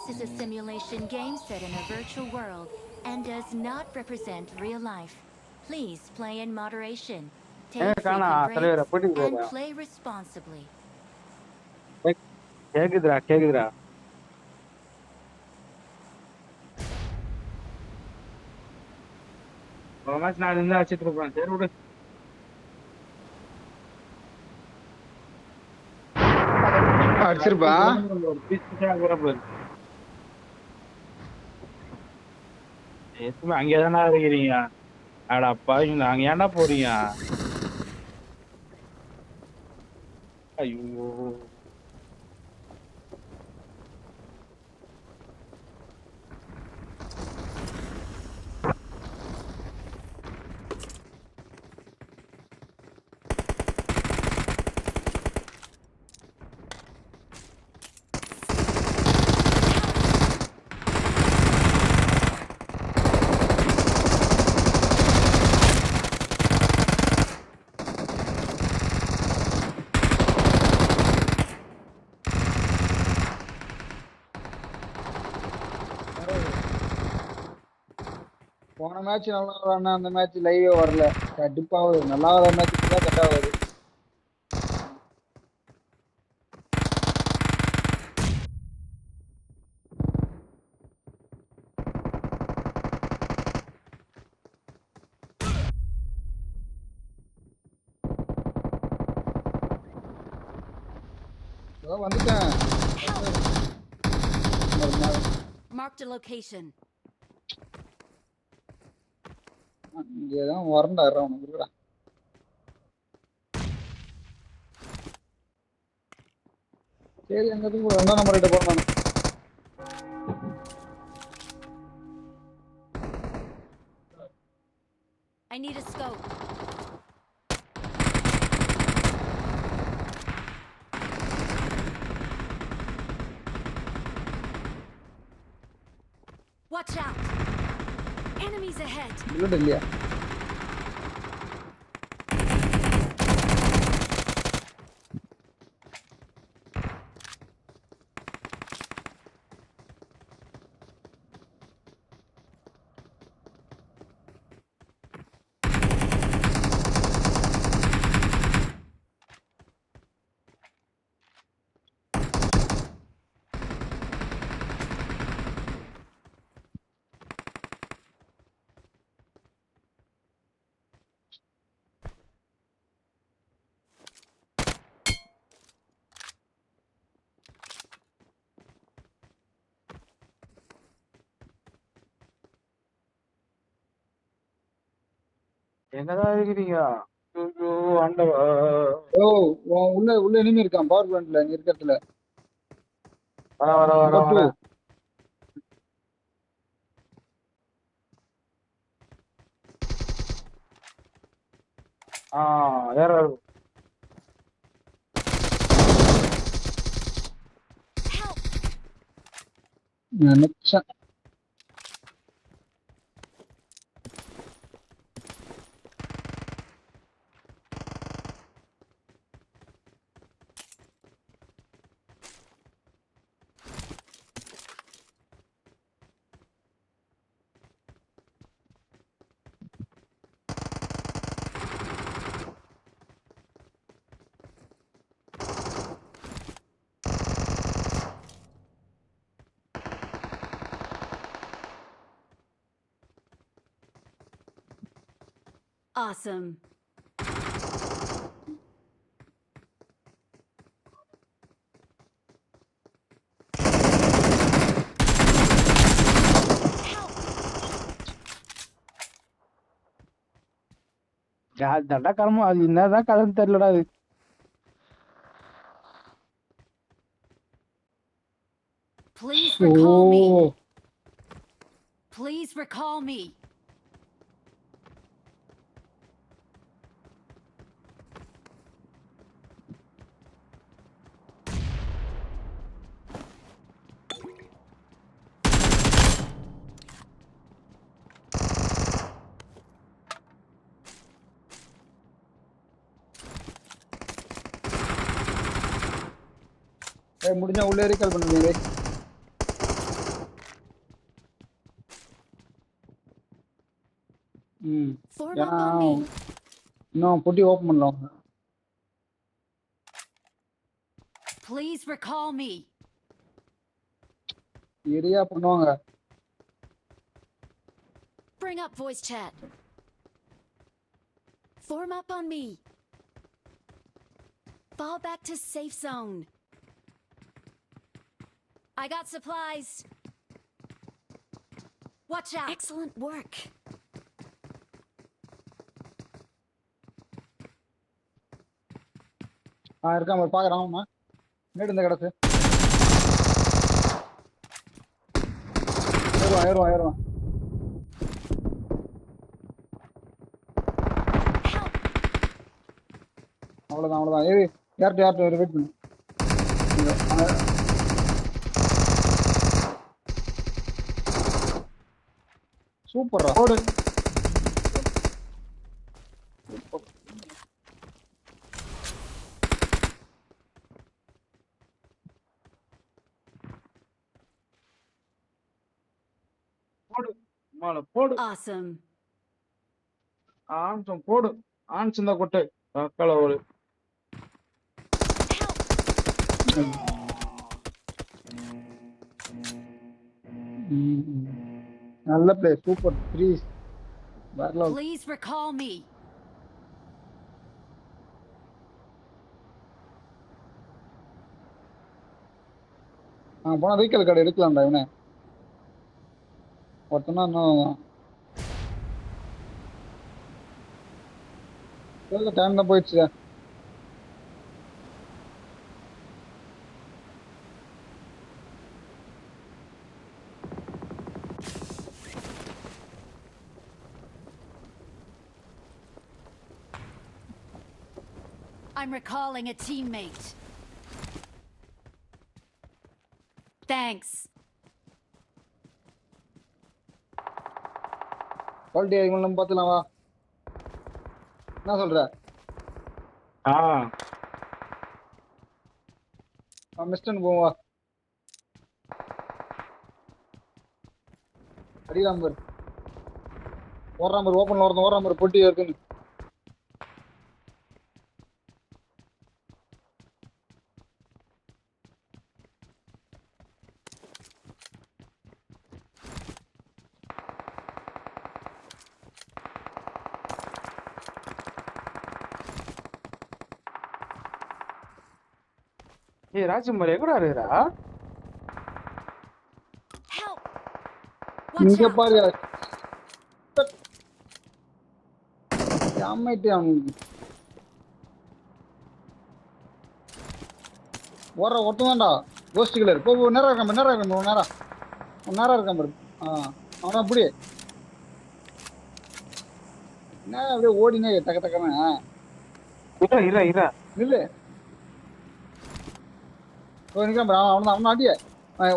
This is a simulation game set in a virtual world and does not represent real life. Please play in moderation, take காணா frequent தலைவரை breaks, போயிட்டு and இருக்கிறா play responsibly. கேக்குதுடா ஒரு match நான் இருந்தா வச்சுட்டு இருப்பேன் சரி விடு அடிச்சிருப்பா ஒரு பீஸ் எதுவுமே அங்கேதானே இருக்கிறீங்க அடப்பா அங்க ஏன்டா போறீங்க ஐயோ போன மேட்ச் நல்லா விளாட்னா அந்த மேட்ச் லைவே வரல கடுப்பாகுது நல்லா வர மேட்ச் தான் கட் ஆகுது வந்துட்டேன் Marked a location. இங்கதான் வரண்டா உனக்கு சரி அங்க ரெண்டாம் நம்பர் கிட்ட போறேன் I need a scope. Watch out! Enemies ahead! Bullet இல்லையா எங்கதான் இருக்கிறீங்க ஐயோ ஆண்டவா ஓ உள்ள உள்ள இனிமே இருக்கான் பவர் பிளான்ட்ல இங்க இருக்கிறதுல வர வர வர வர வேற நினைச்சேன் Awesome. தண்டா கிளம்பும் அது என்னதான் கலந்து தெரியலடா அது Please recall me. Please recall me. முடிஞ்சா உள்ளே ரீகால் பண்ணுங்க Form up ஏன்னா on me. இன்னும் பொட்டி ஓப்பன் பண்ணல அவங்க. Please recall me. சரியா பண்ணுவாங்க. Bring up voice chat. Form up on me. Fall back to safe zone. I got supplies. Watch out. Excellent work. இருக்கான் ஒரு பாக்குறான் அவன் நேடு இந்த கிடச்சு ஏறுவான் Help. அவ்வளவுதான் ஏறி யார்கிட்ட வெயிட் பண்ணு சூப்பர்ரா போடு. போடு மேல போடு. Awesome. ஆன்சம் போடு. ஆன்சம் தான் கொட்டை அக்கால ஒரு Help. நல்ல பிளே சூப்பர் 3 வேற லெவல். Please recall me. போனா வெஹிக்கல் கார்டு எடுக்கலாம்டா இவனே ஒருத்தனா இன்னும் டைம் தான் போயிடுச்சு. I'm recalling a teammate. Thanks. Quality இவங்க நம்ம பார்த்துலாம் வா என்ன சொல்ற மிஸ்டன் போவா அடிராம்பர் ஓடுறாம்பர் ஓப்பன்ல ஓடுறாம்பர் பொட்டி இருக்குன்னு ஏய் ராஜ்குமார் எங்கடா இருக்கா? Help. Watch இங்க out. பாரு அம்மைட்டு அவனுக்கு ஓடுற ஒருத்ததான்டா கோஸ்ட் கிளர் போ நேரம் இருக்கான் நேரம் இருக்கான் பாரு அவனா அப்படி என்ன அப்படியே ஓடினே டக்கு டக்குன்னு இரா நில்லு நிற்கிறான் ப்ரா அவனை அடிய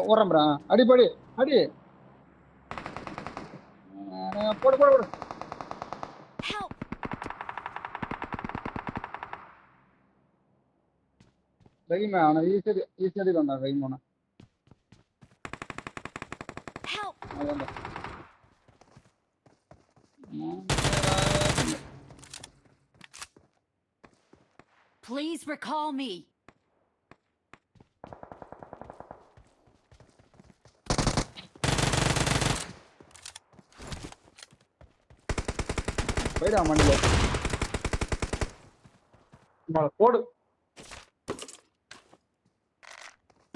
ஓடுறான் ப்ரா அடிப்படி அடி போடு Help. ரஹீம் அவனை ஈஸியாக வந்தான் ரஹீம் அவனை Help. அதான் Please recall me. போயிடா மண்டில போடு.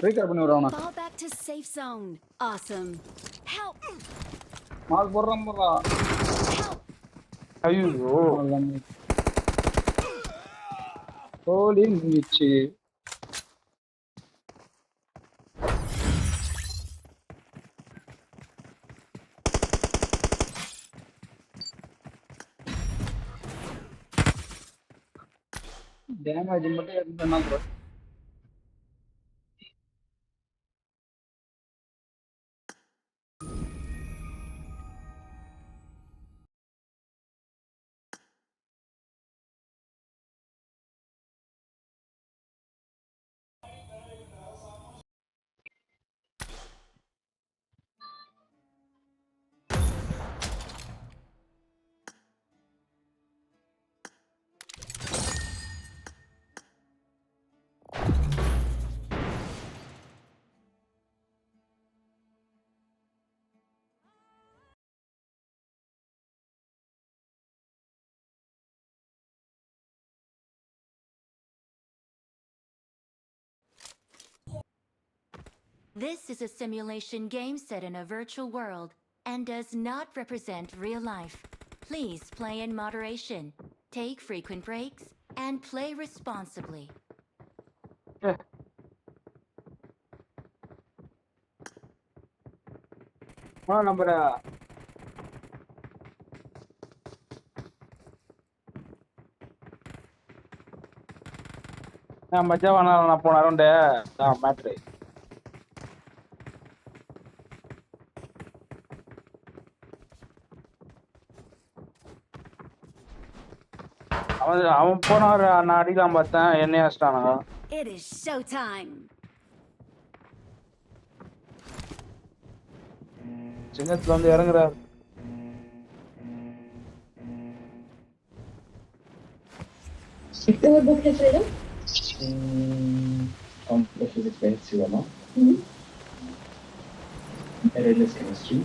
ரீகார் பண்ணி விடுறான் Fall back to safe zone. Awesome. Help. Mall போடுறான் Help. ஐயோ கோலி நின்றுச்சு டேமேஜ் மட்டும் இருந்தா bro This is a simulation game set in a virtual world and does not represent real life. Please play in moderation, take frequent breaks, and play responsibly. Number மச்சா வேணா நான் போன around matter அவன் போன நான் அடிக்கலாம் பார்த்தேன் என்னைய அடிச்சிட்டானுங்க. It is showtime. சின்னத்துல வந்து இறங்குறாரு. Vilken bok heter det? Om physics by Sivama. Erasmus chemistry.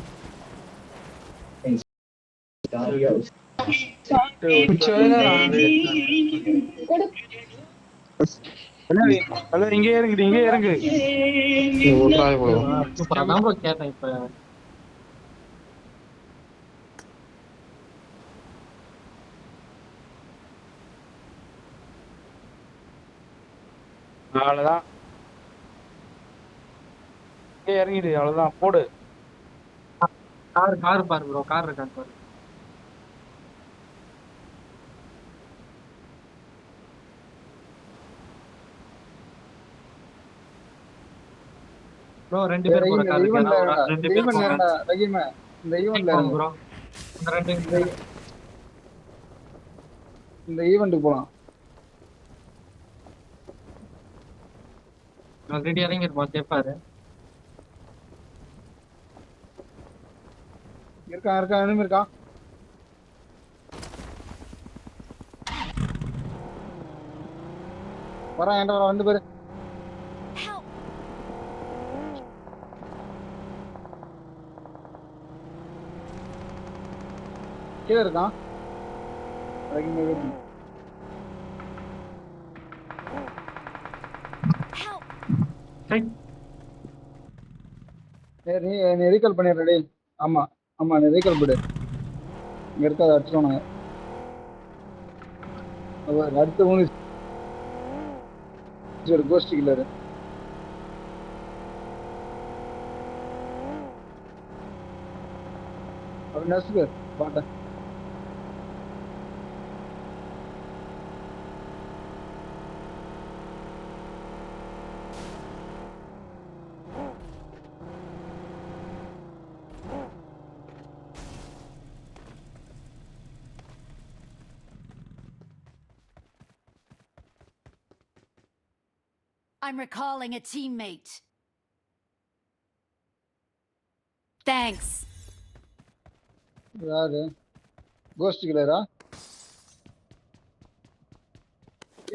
இங்கே இறங்குது இங்கே இறங்கு. கேட்டேன் இப்ப அவ்வளவுதான் இங்கே இறங்கிடு அவ்வளவுதான் போடு. கார் பாரு ப்ரோ, கார் இருக்கான்னு பாரு. ப்ரோ ரெண்டு பேர் போற கார் இருக்கு. ரெண்டு பேர் போறாங்க ரஹீம். இந்த ஈவென்ட்ல ப்ரோ இந்த ரெண்டு இந்த ஈவென்ட்க்கு போலாம். ஆல்ரெடி இறங்கி இருப்பான் கேப்பாரு. இருக்கா enemy இருக்கா? வரா என்ற ரெண்டு பேர். கீழ இருக்கான். நீ ரீகால் பண்ணிடுற டேய். ஆமா ஆமா நீ ரீகால் பண்ணு. இங்க இருக்காத அடிச்சுவானுங்க. அடுத்த மூணு கோஸ்ட் கில்லர். அவன் நசுக்கு பாட்ட. I'm recalling a teammate. Thanks. யாரு கோஸ்ட் கில்லரா?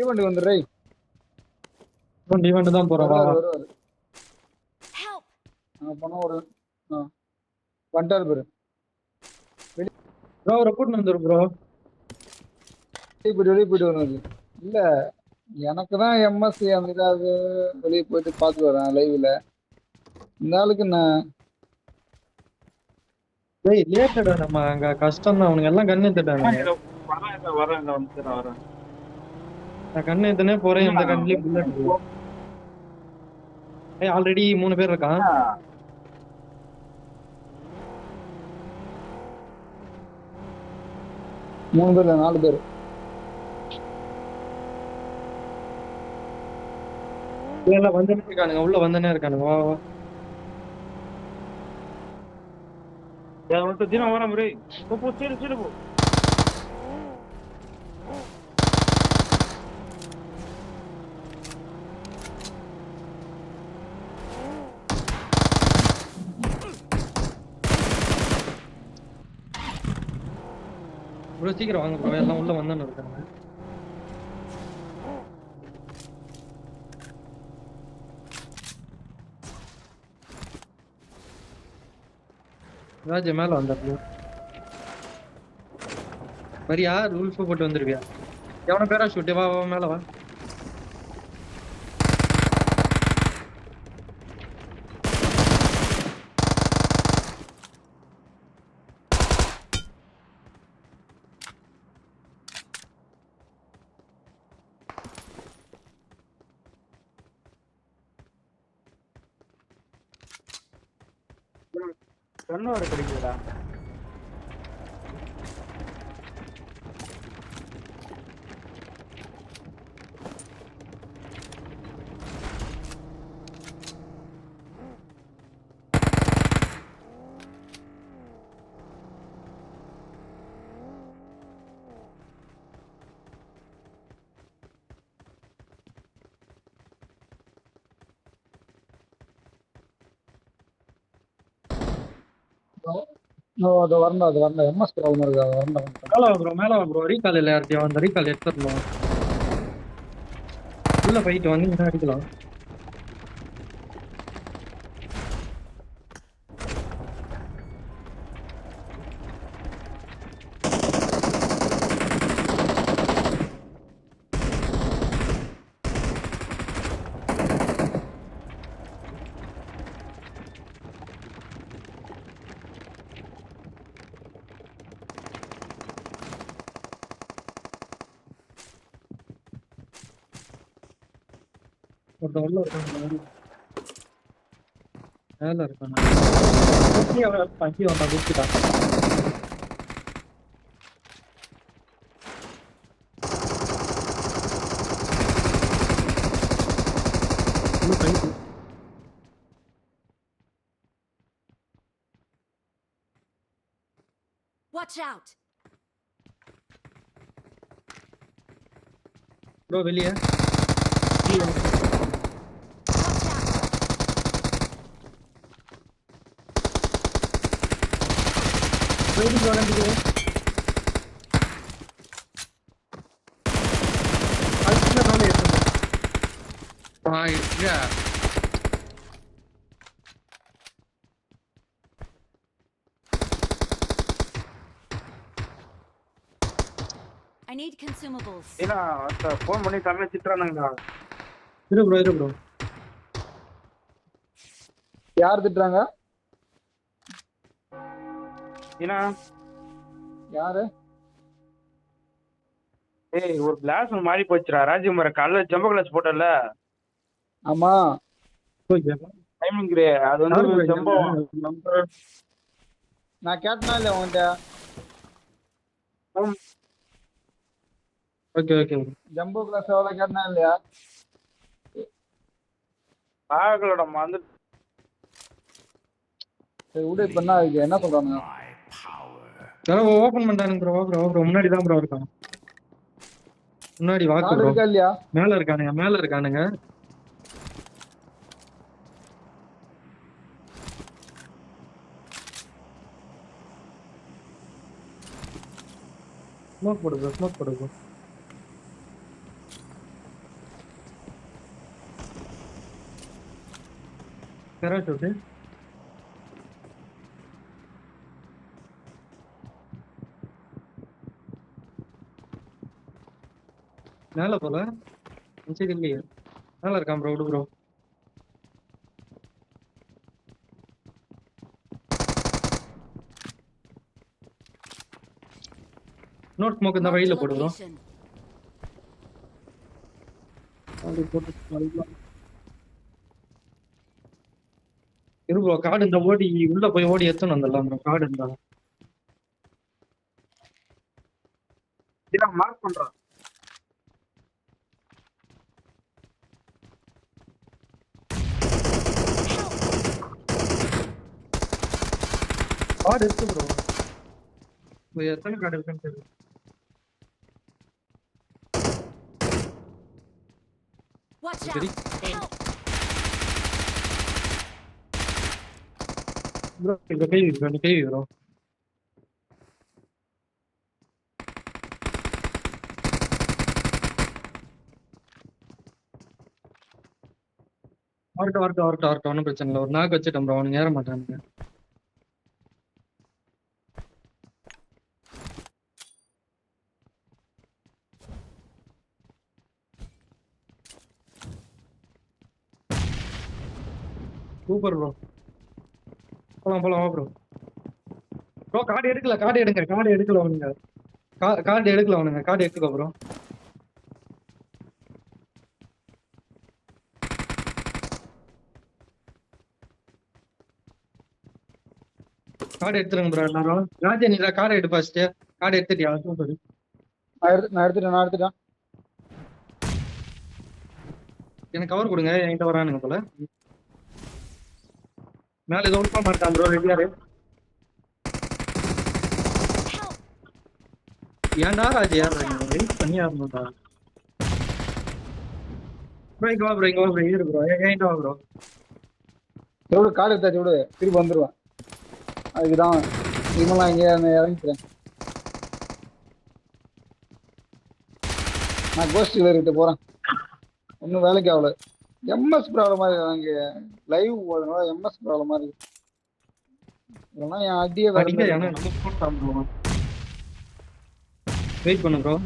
ஈவென்ட் வந்துடுறே. ஈவென்ட் தான் போறோம். வருவாரு. Help. நான் போனா ஒரு வண்டார் பேரு. ப்ரோ ரிப்போர்ட் வந்துரு ப்ரோ. வெளியே போயிட்டு வரணும். இல்ல எனக்கு தான் எம்எஸ்சி அந்த இதாவது வெளியே போயிட்டு பார்த்துட்டு வரேன் லைவ்ல. இந்த ஆளுக்கு நான் டேய் லேட்டடா நம்ம அங்க கஷ்டம் தான். அவனுங்க எல்லாம் கண்ணு எடுத்துட்டாங்க. வரேன் வரேன். நான் கண்ணு எடுத்துனே போறேன். இந்த கண்ணிலே புல்லட் இருக்கு. ஏய் ஆல்ரெடி 3 பேர் இருக்கான். மூணு பேர் 4 பேர். இல்ல வந்துனே இருக்கானுங்க. உள்ள வந்துனே இருக்கானுங்க. வா வா. அவன்கிட்ட தினம் வரேன் ப்ரே. போ சரி போ. ப்ரோ சீக்கிரம் வாங்க ப்ரோ. எல்லாம் உள்ள வந்துன்னு இருக்காங்க. ராஜ மேல வந்தாரு. வரியா ரூல்ஃப் போட்டு வந்துருவியா? எவன பேரா ஷூட். வா வா மேல வா. கண்ணு வர கிடைக்குதுடா. அது வரணும், அது வரணும். எம்எஸ் ப்ராப்ளம் இருக்கு, அது வரணும். மேல வா ப்ரோ ரீகால் இல்ல யார்ட்டையும் அந்த ரீகால் எடுத்துடணும். உள்ள போயிட்டு வந்து இன்னும் அடிக்கலாம். ஒருத்தன் உள்ள இருக்கான், மேல இருக்கான். பக்கி வந்தான் குடிச்சிட்டான். உள்ள போயிட்டு Watch out! ப்ரோ வெளியே Watch out! போயிட்டு வரேன். அதுக்கு மேலே ஏற்றணும். I need consumables. ஏன்னா ஃபோன் பண்ணி தமிழ் திட்டுறானுங்கடா. இரு ப்ரோ யார் திட்டுறாங்க? ஏன்னா யாரு? ஏய் ஒரு கிளாஸ் மாறி போச்சுடா. ராஜ்குமார காலைல ஜம்போ கிளாஸ் போட்டல. ஆமா, டைமிங் கிரே அது வந்து ஜம்போ. நான் கேட்டனா இல்ல உன்கிட்ட? ஓகே ஜம்போ கிளாஸ் எவ்வளவு கேட்டனா இல்லையா? பாகளோட வந்து சரி விடு, இப்ப என்ன இருக்கு, என்ன சொல்றாங்க? யாரோ ஓபன் பண்றானுங்க ப்ரோ முன்னாடி தான் ப்ரோ இருக்கான். முன்னாடி வாக்கு கார்டு ப்ரோ. இருக்கா இல்லையா? மேல இருக்கானுங்க. ஸ்மோக் போடு ப்ரோ. பேராஷூட் மேல போல சரி இல்லையே. மேல இருக்கான் ப்ரோ, விடு ப்ரோ. நோட் ஸ்மோக் இந்த Marked a வழியில போடு ப்ரோ. location. இரு ப்ரோ, கார்டு இந்த ஓடி உள்ள போய் ஓடி எத்தணும் வந்துடலாம் ப்ரோ. கார்டு இருந்தா மார்க் பண்றான். கார்டு இருக்கு ப்ரோ. எத்தனை கார்டு இருக்குன்னு தெரியல. Watch சரி out! Help! ப்ரோ இந்த கை ப்ரோ. வரட்டும் ஒன்றும் பிரச்சனை இல்லை. ஒரு நாக்கு வச்சுட்டோம் ப்ரோ, அவனுங்க ஏற மாட்டானுங்க. Super bro. போலாம் வா ப்ரோ. கார்டு எடுக்கல அவனுங்க. கார்டு எடுத்துக்கோ ப்ரோ. கார்டு எடுத்துருங்க ப்ரோ எல்லாரும். ராஜா நீ கார்டு எடு ஃபர்ஸ்ட். கார்டு எடுத்துட்டியா? சூப்பர். நான் எடுத்துட்டேன். எனக்கு கவர் கொடுங்க, என்கிட்ட வரானுங்க போல. மேல ஏதோ உள்பா மாட்டான் ப்ரோ, ரெடியாரு. ஏன்டா ராஜா ஏறுறீங்க? வெயிட் பண்ணி ஏறணும்டா. ப்ரோ இங்க வா ப்ரோ, இரு ப்ரோ, என்கிட்ட வா ப்ரோ. எவ்வளோ கார்டு எடுத்தாச்சு விடு, திருப்பி வந்துடுவேன். அதுக்குதான் இவங்கெல்லாம் இங்கே இறங்கிக்கிறேன். நான் கோஸ்ட் கிட்ட போகிறேன். ஒன்றும் வேலைக்கு ஆகல. எம்எஸ் ப்ராப்ளமாக இருக்கு. அங்கே லைவ் போதுனால எம்எஸ் ப்ராப்ளமாக இருக்கு. இல்லைன்னா என் அடியே அடிங்க எனக்கு போட்டான் ப்ரோ. வெயிட் பண்ணு ப்ரோ.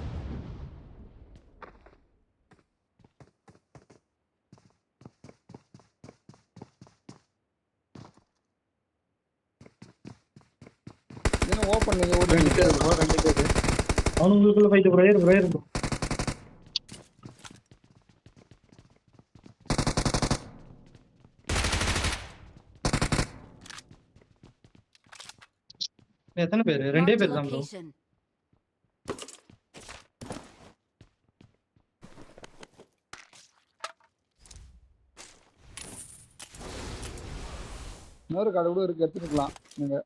என்ன ஓப்பன் நீங்கள் ரெண்டு பேர் ப்ரோ, 2 பேர். அவனுங்களுக்குள்ள ஃபைட் ப்ரோ, ஏறு ப்ரோ. எத்தனை பேர்? 2 பேர் தான் ப்ரோ. இன்னொரு கார்டு கூட இருக்கு, எடுத்துக்கலாம் நீங்கள்.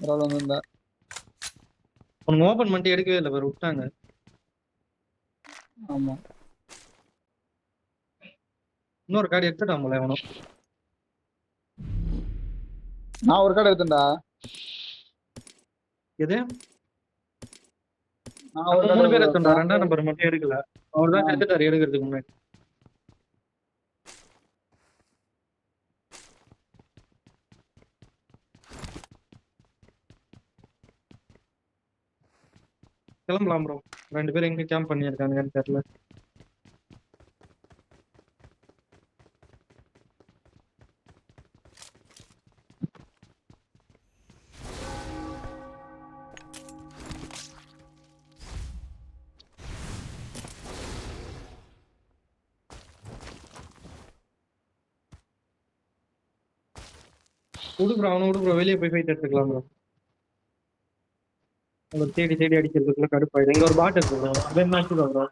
ஒரு ஆள் வந்திருந்தா அவனுங்க ஓப்பன் பண்ணிட்டு எடுக்கவே இல்லை பாரு, விட்டாங்க. ஆமாம். இன்னொரு கார்டு எடுத்துட்டான் போல அவனும். நான் ஒரு கார்டு எடுத்தேன்டா. எது? நான் ஒரு 3 பேர் கார்டு எடுத்தோம்டா, 2ஆம் நம்பர் மட்டும் எடுக்கல. அவர் தான் எடுத்துட்டாரு எடுக்கிறதுக்கு முன்னாடி. கிளம்பலாம் ப்ரோ. 2 பேர் எங்க கேம்ப் பண்ணியிருக்காங்கன்னு தெரியல. விடு ப்ரோ, வெளியே போய் ஃபைட் எடுத்துக்கலாம் ப்ரோ. அவங்க தேடி அடிக்கிறதுக்குள்ள கடுப்பாயிடும். இங்க ஒரு பாட் இருக்கு ப்ரோ, அதே மேட்ச் தான் ப்ரோ.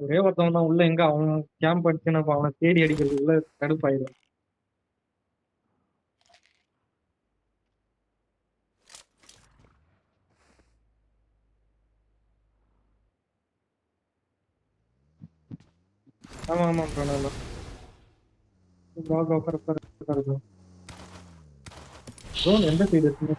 ஒரே ஒருத்தவன் தான் உள்ள, எங்க அவன் கேம்ப் அடிச்சுன்னா அவனை தேடி அடிக்கிறதுக்குள்ள கடுப்பாயிடும். ஆமா ப்ரோ, நல்லா ப்ரோ. எந்த சைடு இருக்கு?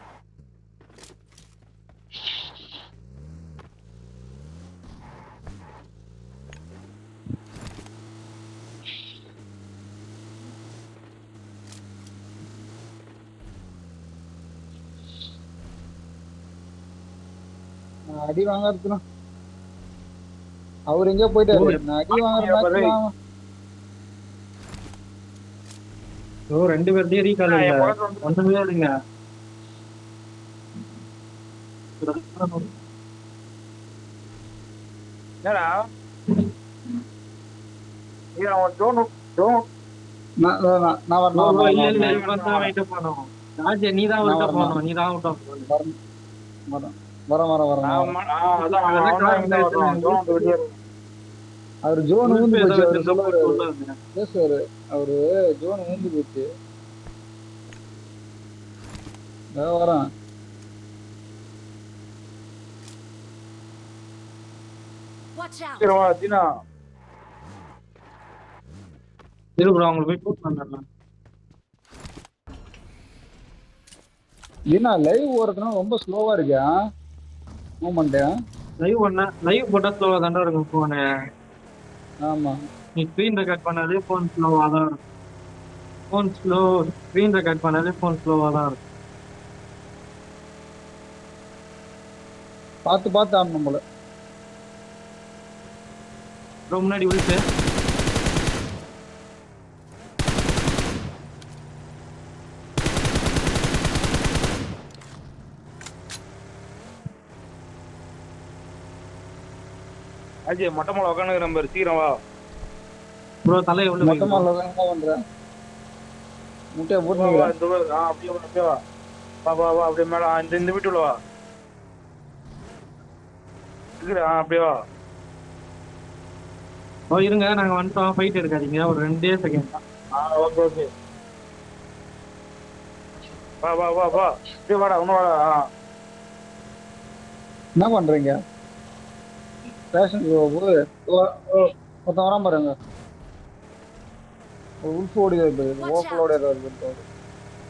அடி வாங்கறதுனா அவர் எங்கேயோ போயிட்டாரு. நான் அடி வாங்குற ப்ரோ 2 பேர்லயே ரீகால் இல்ல, ஒண்ணுமே இல்லைங்க. என்னடா அவன் டோன் நான் வரணும். இல்ல இப்பதான் வைட்ட போனோம். ராஜே நீ தான் விட்ட போனோம், நீ தான் விட்ட போனோம். வரேன். அவரு ஜோன் ஊந்து போச்சு. அவரு ஜோன் ஊந்து போச்சு. வரேன். இரு ப்ரோ, அவங்க போய் கூட்டு வந்துடலாம். ஏன்னா லைவ் ஓடுறதுனா ரொம்ப ஸ்லோவா இருக்கா மூமெண்ட். லைவ் போட்டா ஸ்லோவா தாண்டா இருக்கும் போனு. ஆமா, நீ ஸ்க்ரீன் ரெக்கார்ட் பண்ணாலே போன் ஸ்லோவா தான் இருக்கும். ஸ்க்ரீன் ரெக்கார்ட் பண்ணாலே போன் ஸ்லோவா தான் இருக்கும். பார்த்து ஆடணும் போல. ரொம்ப முன்னாடி விழுத்து. அஜய் மொட்டை மாலை உட்காந்து நம்பர் சீக்கிரம் வா. ப்ரோ தலை எவ்வளவு மொத்தமா என்ன பண்ற முட்டையை வா, போட்டு வா, இந்த வா. அப்படியே வா, அப்படியே வா. வா வா வா அப்படியே மேல இந்த வீட்டுல வா. அப்படியே வா. ஓ இருங்க நாங்க வந்துட்டோம், ஃபைட் எடுக்காதீங்க, ஒரு 2 செகண்ட். Okay okay. வா வா வா வா அப்படியே வாடா இன்னும் வாடா. என்ன பண்றீங்க பேஷன் ஒருத்தன் வராம பாருங்க. உள்ஃபு ஓடி வருது, ஓப்பலோட வருது.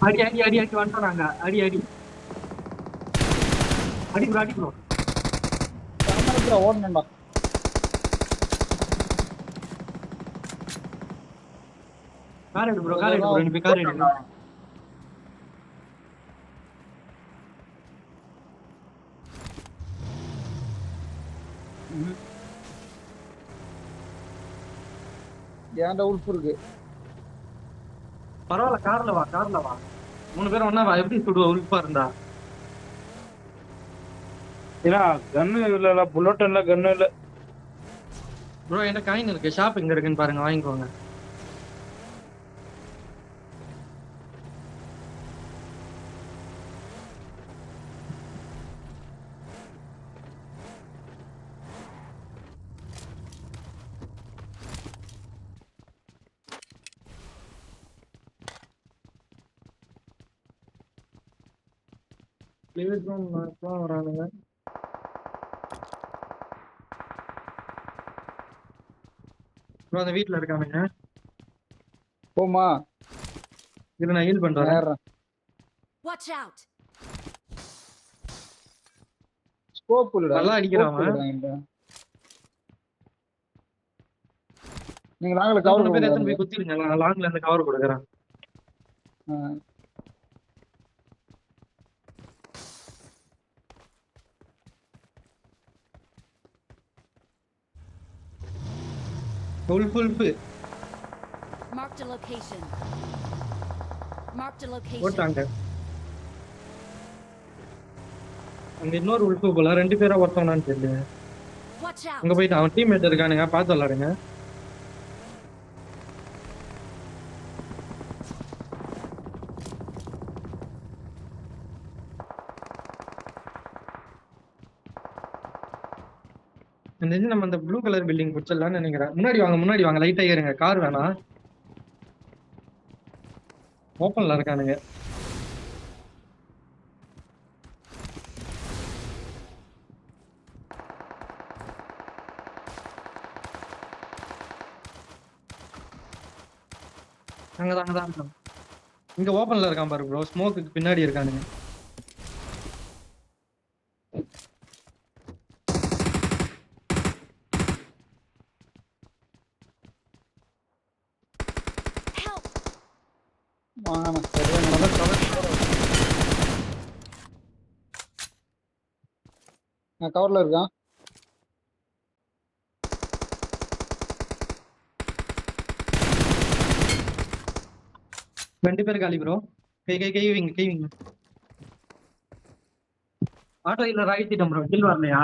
அடி அடி அடி அடி வந்துட்டோம் நாங்க. அடி அடி அடி ப்ரோ அடி ப்ரோ. ஓடணும்டா. கார் எடு ப்ரோ, கார் எடு ப்ரோ, 2 பேர் கார் எடுங்க. ஏன்டா உள்ஃபு இருக்கு. பரவாயில்ல, கார்ல வா, கார்ல வா. 3 பேரும் ஒண்ணா வா. எப்படி சுடுவ உள்பா இருந்தா? ஏன்னா கன்னு இல்ல, புல்லட் இல்ல, கன்னு இல்ல. ப்ரோ என்கிட்ட காயின் இருக்கு, ஷாப் எங்க இருக்குன்னு பாருங்க, வாங்கிக்கோங்க. வரானுங்க. ப்ரோ அந்த வீட்ல இருக்கானுங்க. போமா இது நான் ஹீல் பண்றேன். ஏறேன். Watch out! ஸ்கோப் இல்லடா. நல்லா அடிக்கிறான் அவன். நீங்க நாங்களே 3 கவர் பேர் எத்தனை பண்ணுங்க. போய் குத்திருங்க, நான் லாங்ல இருந்து கவர் கொடுக்குறேன். Wolf Marked a location. Marked a location. போட்டாங்க. அங்க இன்னொரு உல்ஃபு போல, 2 பேரா ஒருத்தவனான்னு தெரியல. Watch out! அங்க போயிட்டு அவன் டீம்மேட் இருக்கானுங்க, பார்த்து விளாடுங்க. நம்ம அந்த ப்ளூ கலர் பில்டிங் பிடிச்சிடலாம்னு நினைக்கிறேன். முன்னாடி வாங்க லைட்டா ஏறுங்க, கார் வேணாம். ஓப்பன்ல இருக்கானுங்க. அங்கதான் இருக்கான். இங்க ஓப்பன்ல இருக்கான் பாரு ப்ரோ, ஸ்மோக்குக்கு பின்னாடி இருக்கானுங்க. நான் கவர்ல இருக்கான். ரெண்டு பேர் காலி ப்ரோ. கைவிங்க. ஆட்டோ இல்ல ஆயிட்டிட்டேன் ப்ரோ, கில் வரலையா?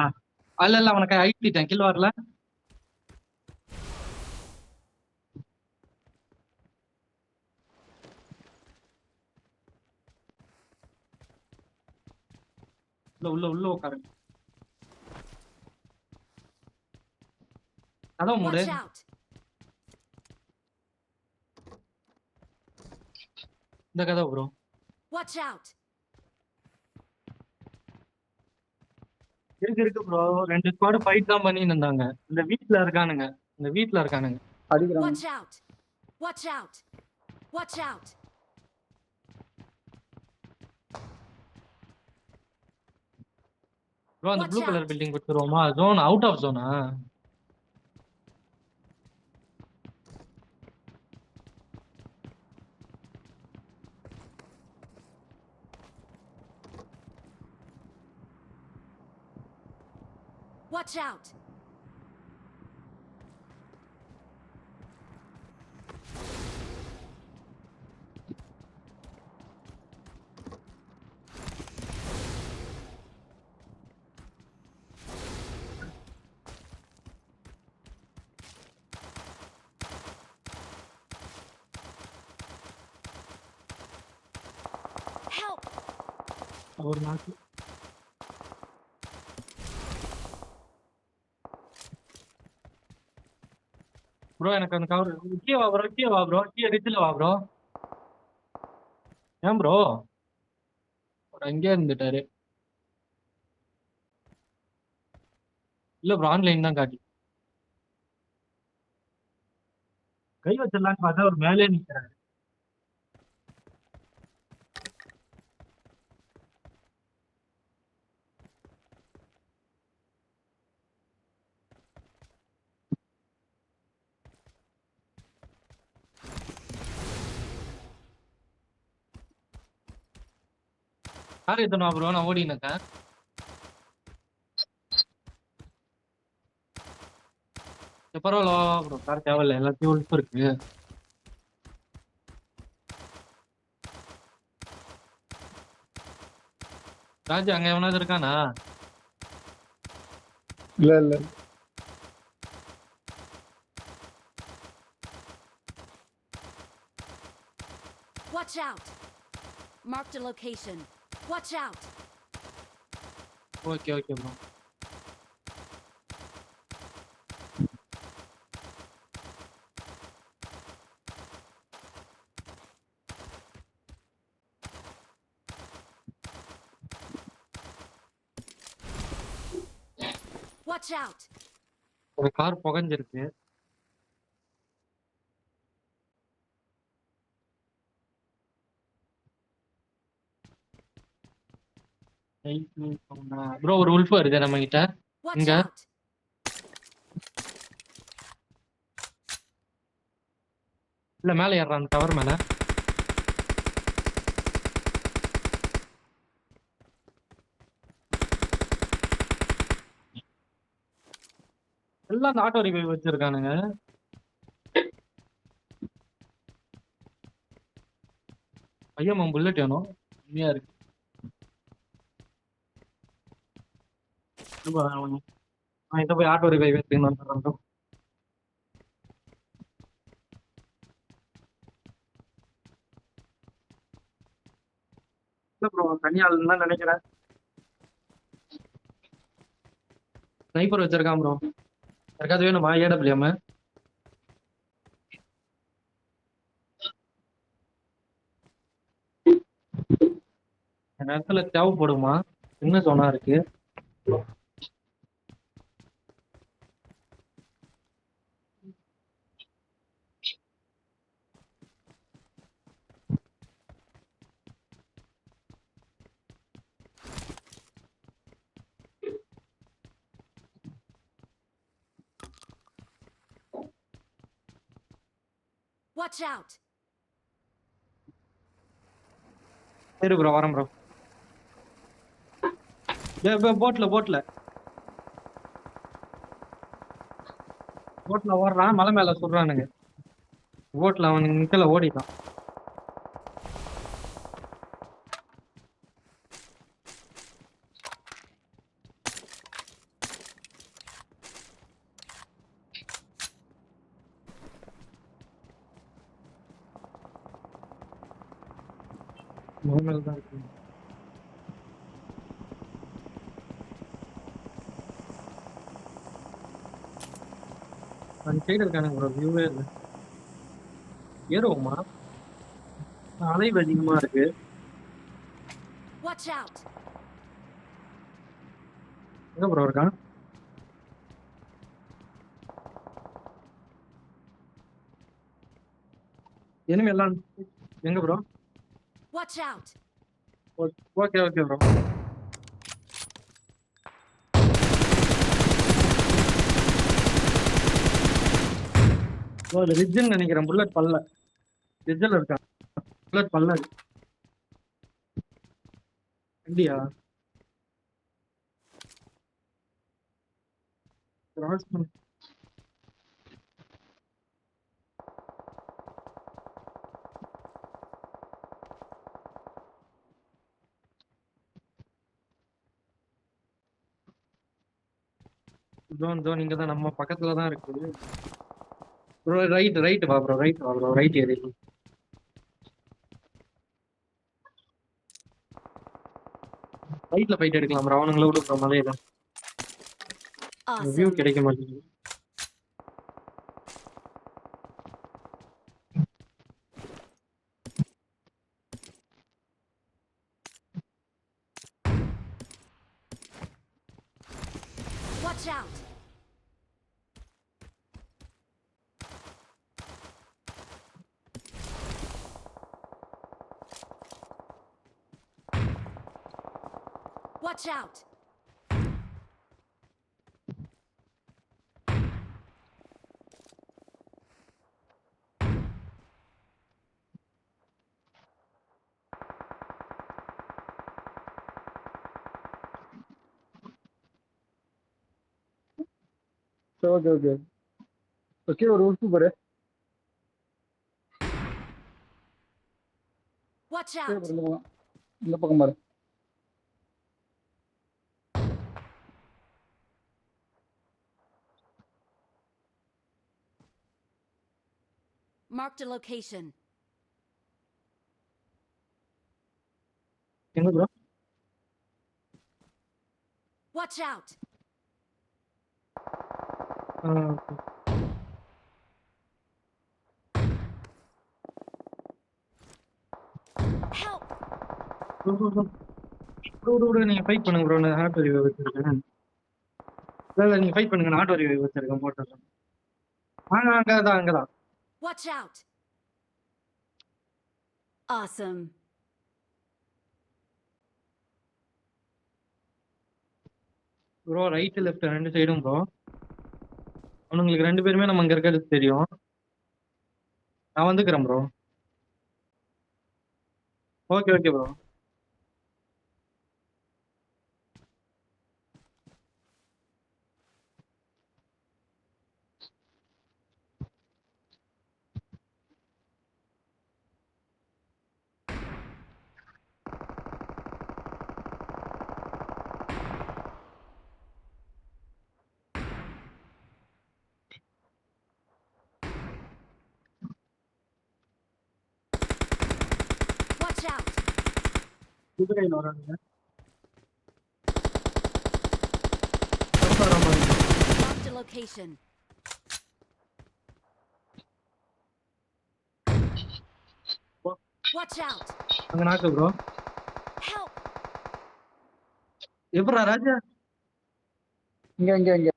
இல்ல அவனுக்கு ஆயிட்டிட்டேன், கில் வரல. உள்ள உட்காருங்க. அதான் மூடு. Watch out! இந்த கதை ப்ரோ. Watch out! இருக்கு ப்ரோ, 2 ஸ்குவாட் ஃபைட் தான் பண்ணிட்டு இருந்தாங்க. இந்த வீட்ல இருக்கானுங்க. அடிக்கிறாங்க. Watch out! Watch out! Watch out! Bro அந்த ப்ளூ கலர் பில்டிங் கொடுத்துருவோமா? ஜோன் அவுட் ஆஃப் ஜோனா? Watch out! ஒரு நாக்கு. ப்ரோ எனக்கு அந்த கவர் கீழே வா ப்ரோ, கீழே வா ப்ரோ, கீழே ரிட்ஜில் வா ப்ரோ. ஏன் ப்ரோ அங்கேயே இருந்துட்டாரு? இல்ல ப்ரோ ஆன்லைன் தான் காட்டி. கை வச்சிடலான்னு பார்த்தா ஒரு மேலே நிற்கிறாரு. யார் எத்தனா ப்ரோ? நான் ஓடினேன். பரவாயில்ல ப்ரோ, கார் தேவையில்ல, எல்லாத்தையும் உழுப்பு இருக்கு. ராஜு அங்க எவனாவது இருக்கானா? இல்ல Watch out! Marked a location. Watch out! Okay okay bro. Watch out! ஒரு கார் புகஞ்சிருக்கு. ப்ரோ ஒரு உல்ஃப் வருது நம்ம கிட்ட. Watch இங்க out! இல்ல மேல ஏறான், டவர் மேல. எல்லாம் அந்த ஆட்டோ ரிவைவ் வச்சிருக்கானுங்க. ஐயம்மா புல்லட் வேணும், உண்மையா இருக்கு. நான் இதை போய் ஆட்டோ ரிவைவ் எடுத்துன்னு வந்துடுறேன் bro. இல்ல ப்ரோ தனியாள் தான் நினைக்கிறேன். ஸ்னைப்பர் வச்சிருக்கான் ப்ரோ. யாருக்காவது வேணுமா ஏடபிள்யூஎம்? இந்த நேரத்துல தேவைப்படுமா? என்ன சொன்னா இருக்கு. Watch out! சரி ப்ரோ வரேன் ப்ரோ. போட்ல ஓடுறான், மலை மேல சொல்றானுங்க. போட்ல அவன் நிக்கல, ஓடிட்டான். மலை மேல தான் இருக்கு. அந்த சைடு இருக்கானுங்க ப்ரோ, வியூவே இல்லை. ஏறுவோமா? அலைவு அதிகமா இருக்கு. Watch out! எங்க ப்ரோ இருக்கான்? எனிமே எல்லாம் எங்க bro? Watch out! Okay okay bro. அது ரிட்ஜ்னு நினைக்கிறேன். புல்லட் பல்ல ரிட்ஜில் இருக்கான். புல்லட் பல்ல அப்படியா? கிராஸ் பண்ண ஜோன் இங்க தான், நம்ம பக்கத்துல தான் இருக்கு ப்ரோ. ரைட் வா ப்ரோ, ரைட் ஏறி. ரைட்ல ஃபைட் எடுக்கலாம் ப்ரோ. அவனுங்கள விடு ப்ரோ மலையில. View Awesome. கிடைக்க மாட்டேங்குது. Watch out. Watch out. Okay okay okay ஒரு உறுப்பு பாரு. Watch கீழே out. பாரு, இந்த பக்கம். இந்த பக்கம் பாரு. Marked a location. எங்க bro? Watch out. Help. Bro நீங்க ஃபைட் பண்ணுங்க ப்ரோ. நான் ஆட்டோ ரிவைவ் வச்சிருக்கேன். இல்ல நீங்க ஃபைட் பண்ணுங்க. நான் ஆட்டோ ரிவைவ் வச்சிருக்கேன் போட்டு. அங்கதான். Watch out. Awesome. Bro right left ரெண்டு சைடும் ப்ரோ. அவனுங்களுக்கு ரெண்டு பேருமே நம்ம அங்க இருக்கிறது தெரியும். நான் வந்துக்கிறேன் bro. Okay bro. Watch out. குதிரையில் வரானுங்க. Marked a location. Watch out. அங்க நாக்கு ப்ரோ. Help. எப்படா ராஜா? இங்க இங்க இங்க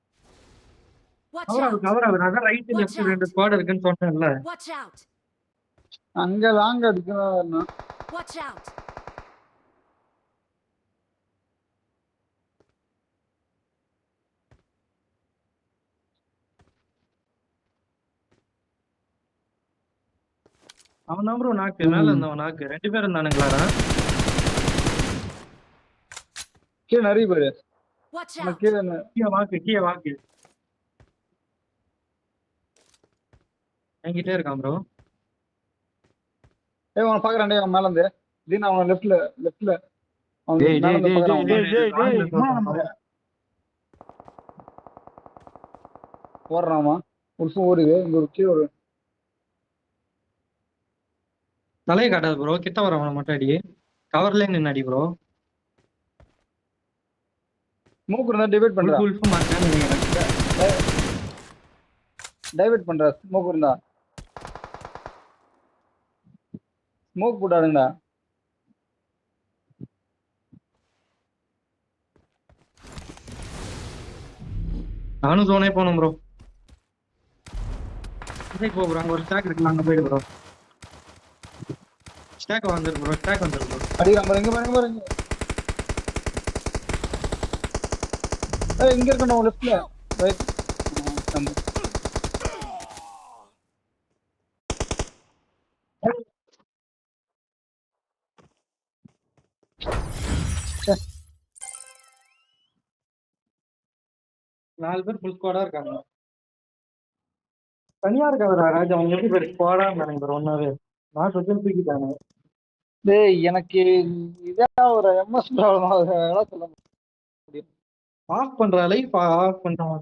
Watch out. கவர் ஆகுது. அதான் ரைட் லெஃப்ட் ரெண்டு ஸ்குவாட் இருக்குன்னு சொன்னேன்ல. Watch out. அங்க லாங் அடிக்கணும். Watch out. அவன் தான் ப்ரோ நாக்கு. மேல இருந்தவன் நாக்கு. ரெண்டு பேரும் இருந்தானுங்களாடா. கீழே நிறைய பேரு. Watch நம்ம out. கீழே கீழே வாக்கு. என்கிட்டே இருக்கான் ப்ரோ. அவனை பாக்குறான். அவன் மேல இருந்து திடீர்னு அவன் லெஃப்ட்ல அவன் டேய், மேல இருந்து டேய், பாக்குறான். டேய், டேய், டேய். ஓடுறாமா ஒரு ஓடுது. இங்க ஒரு கீழே ஒரு தலையை காட்டாது ப்ரோ. கிட்ட வரவன மட்டும் அடி. கவர்ல நின்று அடி ப்ரோ. ஸ்மோக் இருந்தா டிவைட் பண்றா. உல்ஃபும் மாட்டான்னு நினைக்கிறேன். டைவர்ட் பண்றா. ஸ்மோக் இருந்தா ஸ்மோக் போட்டாருங்கடா. நானும் சோனே போனோம் ப்ரோ. போ ப்ரோ. அங்க ஒரு ஸ்டாக் இருக்கு. அங்க போயிடு ப்ரோ. ஸ்டாக் வந்துரு ப்ரோ. அடிக்கிறான் பாரு. இங்க பாருங்க. இங்க இருக்கணும் லெஃப்ட்ல. ரைட். நாலு பேர் ஃபுல் ஸ்குவாடா இருக்காங்க. தனியா இருக்காதுடா ராஜா. அவங்க எப்படி பேர் ஸ்குவாடா இருந்தாங்க ப்ரோ. ஒன்னாவே நான் சொச்சம் தூக்கிட்டாங்க. டேய் எனக்கு இதான் ஒரு எம்எஸ் ப்ராப்ளம். அதெல்லாம் சொல்ல முடியும். ஆஃப் பண்ற லைஃப் ஆஃப் பண்றான்.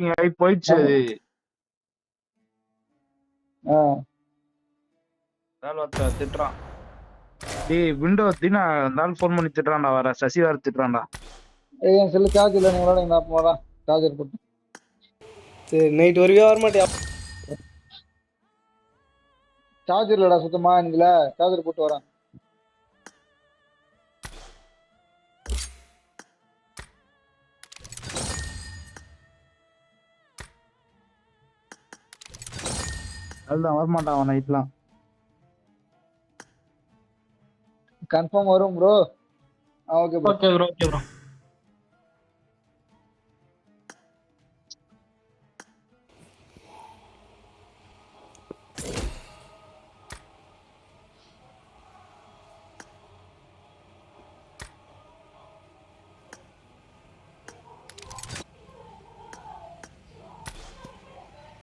மீட்டிங் ஆகி போயிடுச்சு அது. ஆ அதால ஒருத்தன் திட்டுறான். டேய் விண்டோ தினா இருந்தாலும் ஃபோன் பண்ணி திட்டுறான்டா. வர சசி வேற திட்டுறான்டா. ஏய் என் செல்லு சார்ஜ் இல்லை, நீ விளாடுங்க, நான் போடா சார்ஜர் போட்டு. சரி நைட் வருவியா வரமாட்டியா? சார்ஜர் இல்லடா சுத்தமா இதுல, சார்ஜர் போட்டு வரேன். அதுதான் வரமாட்டான் அவன் நைட்லாம். கன்ஃபார்ம் வரும் bro. Okay bro. Okay bro.